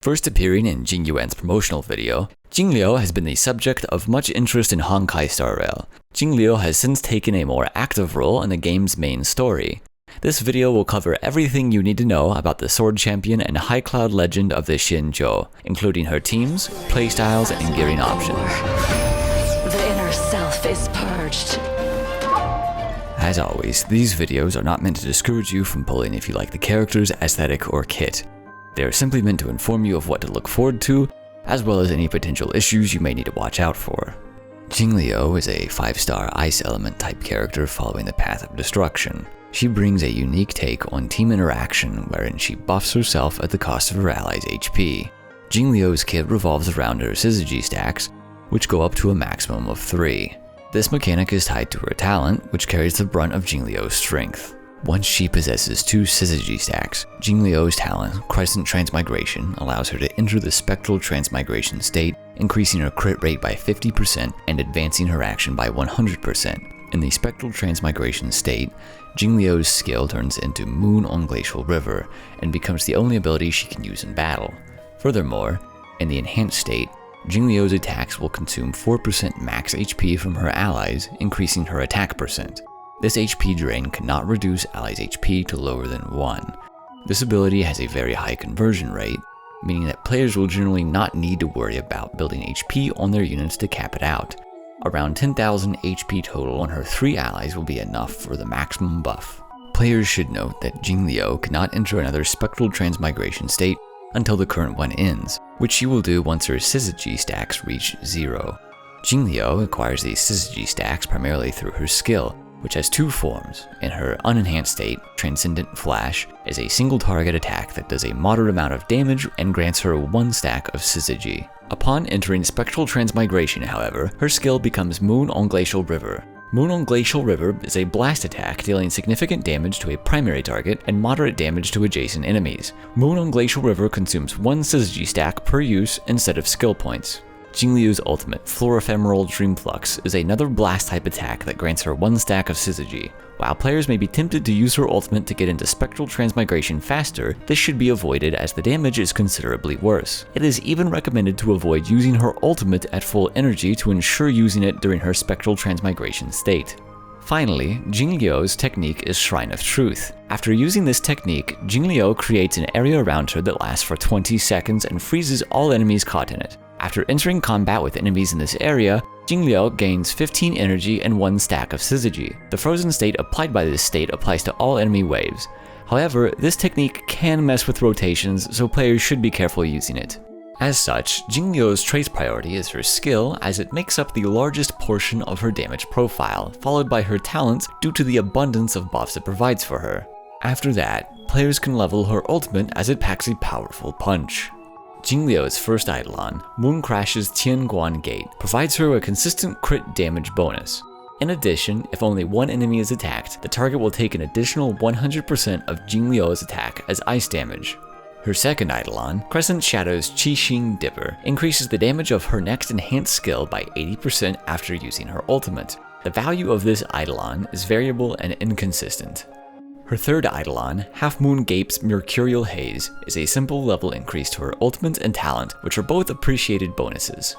First appearing in Jingliu's promotional video, Jingliu has been the subject of much interest in Honkai Star Rail. Jingliu has since taken a more active role in the game's main story. This video will cover everything you need to know about the Sword Champion and High Cloud legend of the Xinzhou, including her teams, playstyles, and gearing options. The inner self is purged. As always, these videos are not meant to discourage you from pulling if you like the character's aesthetic or kit. They are simply meant to inform you of what to look forward to, as well as any potential issues you may need to watch out for. Jingliu is a 5-star ice element type character following the path of destruction. She brings a unique take on team interaction wherein she buffs herself at the cost of her allies' HP. Jingliu's kit revolves around her Synergy stacks, which go up to a maximum of 3. This mechanic is tied to her talent, which carries the brunt of Jingliu's strength. Once she possesses 2 Synergy stacks, Jingliu's talent, Crescent Transmigration, allows her to enter the Spectral Transmigration state, increasing her crit rate by 50% and advancing her action by 100%. In the Spectral Transmigration state, Jingliu's skill turns into Moon on Glacial River and becomes the only ability she can use in battle. Furthermore, in the Enhanced state, Jingliu's attacks will consume 4% max HP from her allies, increasing her attack percent. This HP drain cannot reduce allies' HP to lower than 1. This ability has a very high conversion rate, meaning that players will generally not need to worry about building HP on their units to cap it out. Around 10,000 HP total on her 3 allies will be enough for the maximum buff. Players should note that Jingliu cannot enter another Spectral Transmigration state until the current one ends, which she will do once her Synergy stacks reach 0. Jingliu acquires these Synergy stacks primarily through her skill, which has 2 forms. In her unenhanced state, Transcendent Flash is a single target attack that does a moderate amount of damage and grants her 1 stack of Synergy. Upon entering Spectral Transmigration, however, her skill becomes Moon on Glacial River. Moon on Glacial River is a blast attack dealing significant damage to a primary target and moderate damage to adjacent enemies. Moon on Glacial River consumes 1 Synergy stack per use instead of skill points. Jingliu's ultimate, Florephemeral Dreamflux, is another blast-type attack that grants her 1 stack of Synergy. While players may be tempted to use her ultimate to get into Spectral Transmigration faster, this should be avoided as the damage is considerably worse. It is even recommended to avoid using her ultimate at full energy to ensure using it during her Spectral Transmigration state. Finally, Jingliu's technique is Shrine of Truth. After using this technique, Jingliu creates an area around her that lasts for 20 seconds and freezes all enemies caught in it. After entering combat with enemies in this area, Jingliu gains 15 energy and 1 stack of Synergy. The frozen state applied by this state applies to all enemy waves. However, this technique can mess with rotations, so players should be careful using it. As such, Jingliu's trace priority is her skill, as it makes up the largest portion of her damage profile, followed by her talents due to the abundance of buffs it provides for her. After that, players can level her ultimate as it packs a powerful punch. Jingliu's first Eidolon, Mooncrash's Tianguan Gate, provides her a consistent crit damage bonus. In addition, if only 1 enemy is attacked, the target will take an additional 100% of Jingliu's attack as ice damage. Her second Eidolon, Crescent Shadow's Qixing Dipper, increases the damage of her next enhanced skill by 80% after using her ultimate. The value of this Eidolon is variable and inconsistent. Her third Eidolon, Half Moon Gape's Mercurial Haze, is a simple level increase to her ultimate and talent, which are both appreciated bonuses.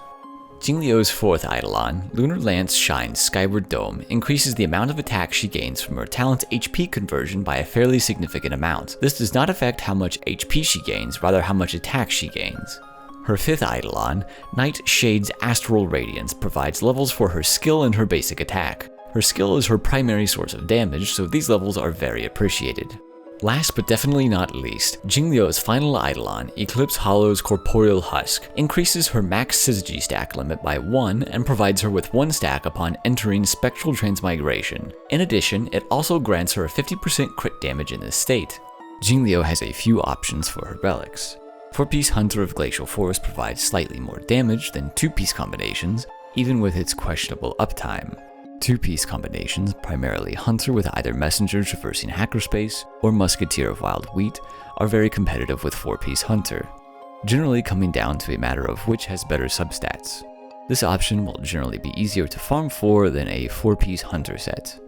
Jingliu's fourth Eidolon, Lunar Lance Shine's Skyward Dome, increases the amount of attack she gains from her talent's HP conversion by a fairly significant amount. This does not affect how much HP she gains, rather how much attack she gains. Her fifth Eidolon, Night Shade's Astral Radiance, provides levels for her skill and her basic attack. Her skill is her primary source of damage, so these levels are very appreciated. Last but definitely not least, Jingliu's final Eidolon, Eclipse Hollow's Corporeal Husk, increases her max Synergy stack limit by 1 and provides her with 1 stack upon entering Spectral Transmigration. In addition, it also grants her a 50% crit damage in this state. Jingliu has a few options for her relics. 4-piece Hunter of Glacial Forest provides slightly more damage than 2-piece combinations, even with its questionable uptime. 2-piece combinations, primarily Hunter with either Messenger traversing Hackerspace or Musketeer of Wild Wheat, are very competitive with 4-piece Hunter, generally coming down to a matter of which has better substats. This option will generally be easier to farm for than a 4-piece Hunter set.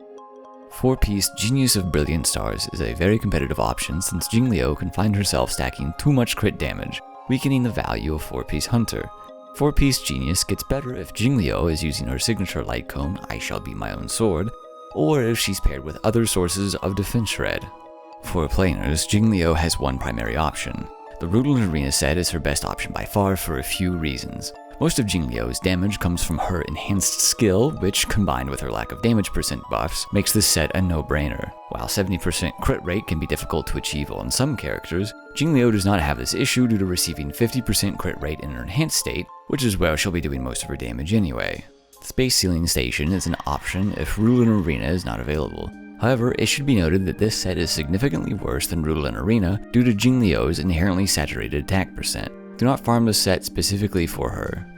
4-piece Genius of Brilliant Stars is a very competitive option since Jingliu can find herself stacking too much crit damage, weakening the value of 4-piece Hunter. 4-piece Genius gets better if Jingliu is using her signature light cone, I Shall Be My Own Sword, or if she's paired with other sources of defense shred. For Planars, Jingliu has one primary option. The Rudolin Arena set is her best option by far for a few reasons. Most of Jingliu's damage comes from her enhanced skill, which, combined with her lack of damage percent buffs, makes this set a no-brainer. While 70% crit rate can be difficult to achieve on some characters, Jingliu does not have this issue due to receiving 50% crit rate in her enhanced state, which is where she'll be doing most of her damage anyway. Space Sealing Station is an option if Rudolin Arena is not available. However, it should be noted that this set is significantly worse than Rudolin Arena due to Jingliu's inherently saturated attack percent. Do not farm the set specifically for her.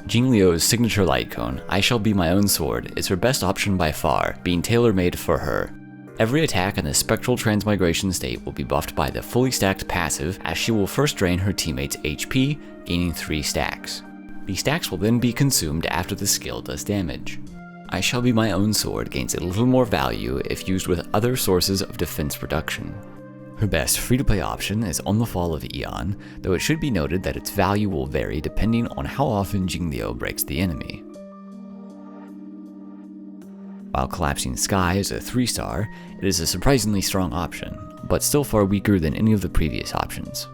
Jingliu's signature light cone, I Shall Be My Own Sword, is her best option by far, being tailor-made for her. Every attack in the Spectral Transmigration state will be buffed by the fully stacked passive, as she will first drain her teammates' HP, gaining 3 stacks. These stacks will then be consumed after the skill does damage. I Shall Be My Own Sword gains a little more value if used with other sources of defense reduction. Her best free-to-play option is On the Fall of Aeon, though it should be noted that its value will vary depending on how often Jingliu breaks the enemy. While Collapsing Sky is a 3-star, it is a surprisingly strong option, but still far weaker than any of the previous options.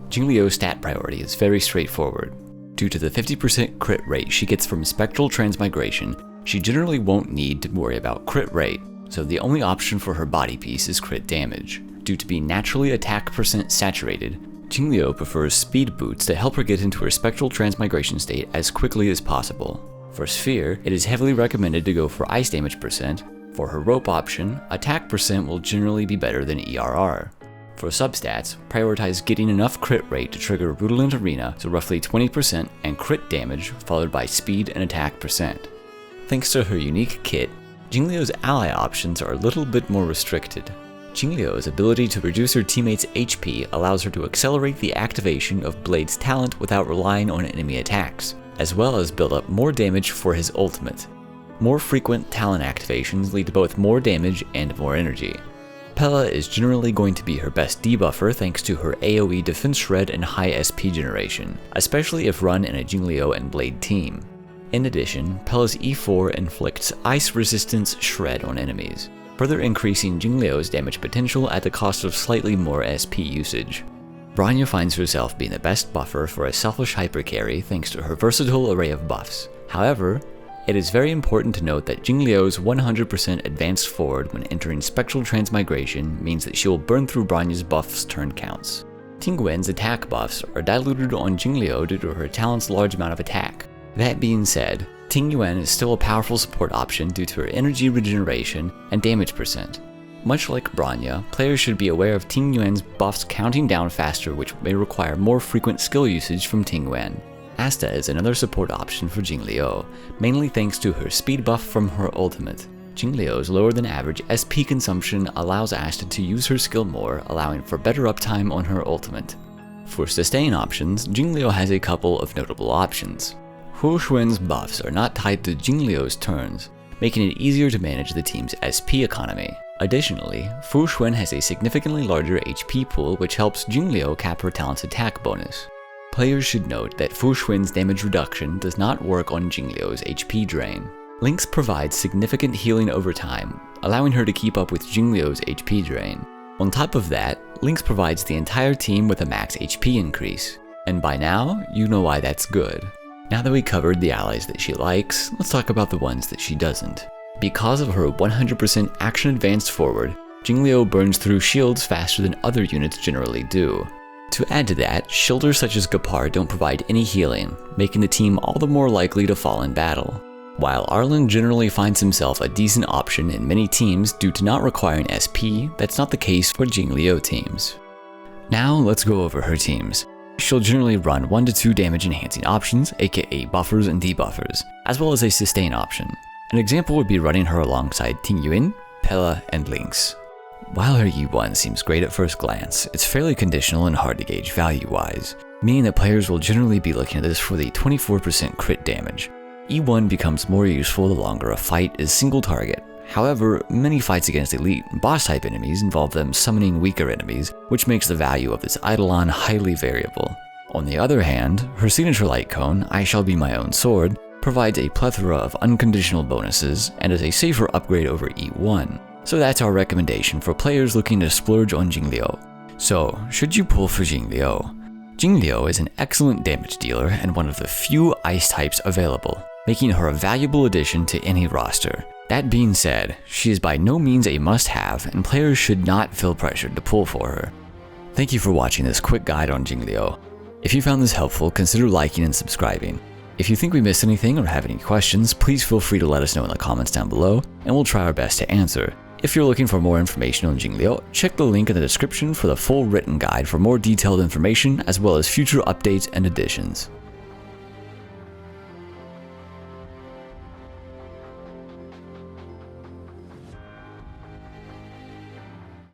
Jingliu's stat priority is very straightforward. Due to the 50% crit rate she gets from Spectral Transmigration, she generally won't need to worry about crit rate, so the only option for her body piece is crit damage. Due to being naturally attack percent saturated, Jingliu prefers speed boots to help her get into her Spectral Transmigration state as quickly as possible. For Sphere, it is heavily recommended to go for ice damage percent. For her rope option, attack percent will generally be better than ERR. For substats, prioritize getting enough crit rate to trigger Rudolin Arena, so roughly 20%, and crit damage, followed by speed and attack percent. Thanks to her unique kit, Jingliu's ally options are a little bit more restricted. Jingliu's ability to reduce her teammates' HP allows her to accelerate the activation of Blade's talent without relying on enemy attacks, as well as build up more damage for his ultimate. More frequent talent activations lead to both more damage and more energy. Pela is generally going to be her best debuffer thanks to her AoE defense shred and high SP generation, especially if run in a Jingliu and Blade team. In addition, Pela's E4 inflicts ice resistance shred on enemies, further increasing Jingliu's damage potential at the cost of slightly more SP usage. Bronya finds herself being the best buffer for a selfish hypercarry thanks to her versatile array of buffs. However, it is very important to note that Jingliu's 100% advanced forward when entering Spectral Transmigration means that she will burn through Bronya's buffs' turn counts. Tingyuen's attack buffs are diluted on Jingliu due to her talent's large amount of attack. That being said, Tingyuen is still a powerful support option due to her energy regeneration and damage percent. Much like Bronya, players should be aware of Tingyuen's buffs counting down faster, which may require more frequent skill usage from Tingyuen. Asta is another support option for Jingliu, mainly thanks to her speed buff from her ultimate. Jingliu's lower than average SP consumption allows Asta to use her skill more, allowing for better uptime on her ultimate. For sustain options, Jingliu has a couple of notable options. Hu Xuan's buffs are not tied to Jingliu's turns, making it easier to manage the team's SP economy. Additionally, Fu Xuan has a significantly larger HP pool which helps Jingliu cap her talent's attack bonus. Players should note that Fu Xuan's damage reduction does not work on Jingliu's HP drain. Lynx provides significant healing over time, allowing her to keep up with Jingliu's HP drain. On top of that, Lynx provides the entire team with a max HP increase. And by now, you know why that's good. Now that we covered the allies that she likes, let's talk about the ones that she doesn't. Because of her 100% action advanced forward, Jingliu burns through shields faster than other units generally do. To add to that, shielders such as Gapar don't provide any healing, making the team all the more likely to fall in battle. While Arlen generally finds himself a decent option in many teams due to not requiring SP, that's not the case for Jingliu teams. Now let's go over her teams. She'll generally run 1 to 2 damage enhancing options, aka buffers and debuffers, as well as a sustain option. An example would be running her alongside Tingyuan, Pela, and Lynx. While her E1 seems great at first glance, it's fairly conditional and hard to gauge value-wise, meaning that players will generally be looking at this for the 24% crit damage. E1 becomes more useful the longer a fight is single target. However, many fights against elite and boss-type enemies involve them summoning weaker enemies, which makes the value of this Eidolon highly variable. On the other hand, her signature light cone, I Shall Be My Own Sword, provides a plethora of unconditional bonuses and is a safer upgrade over E1, so that's our recommendation for players looking to splurge on Jingliu. So, should you pull for Jingliu? Jingliu is an excellent damage dealer and one of the few ice types available, making her a valuable addition to any roster. That being said, she is by no means a must-have and players should not feel pressured to pull for her. Thank you for watching this quick guide on Jingliu. If you found this helpful, consider liking and subscribing. If you think we missed anything or have any questions, please feel free to let us know in the comments down below, and we'll try our best to answer. If you're looking for more information on Jingliu, check the link in the description for the full written guide for more detailed information as well as future updates and additions.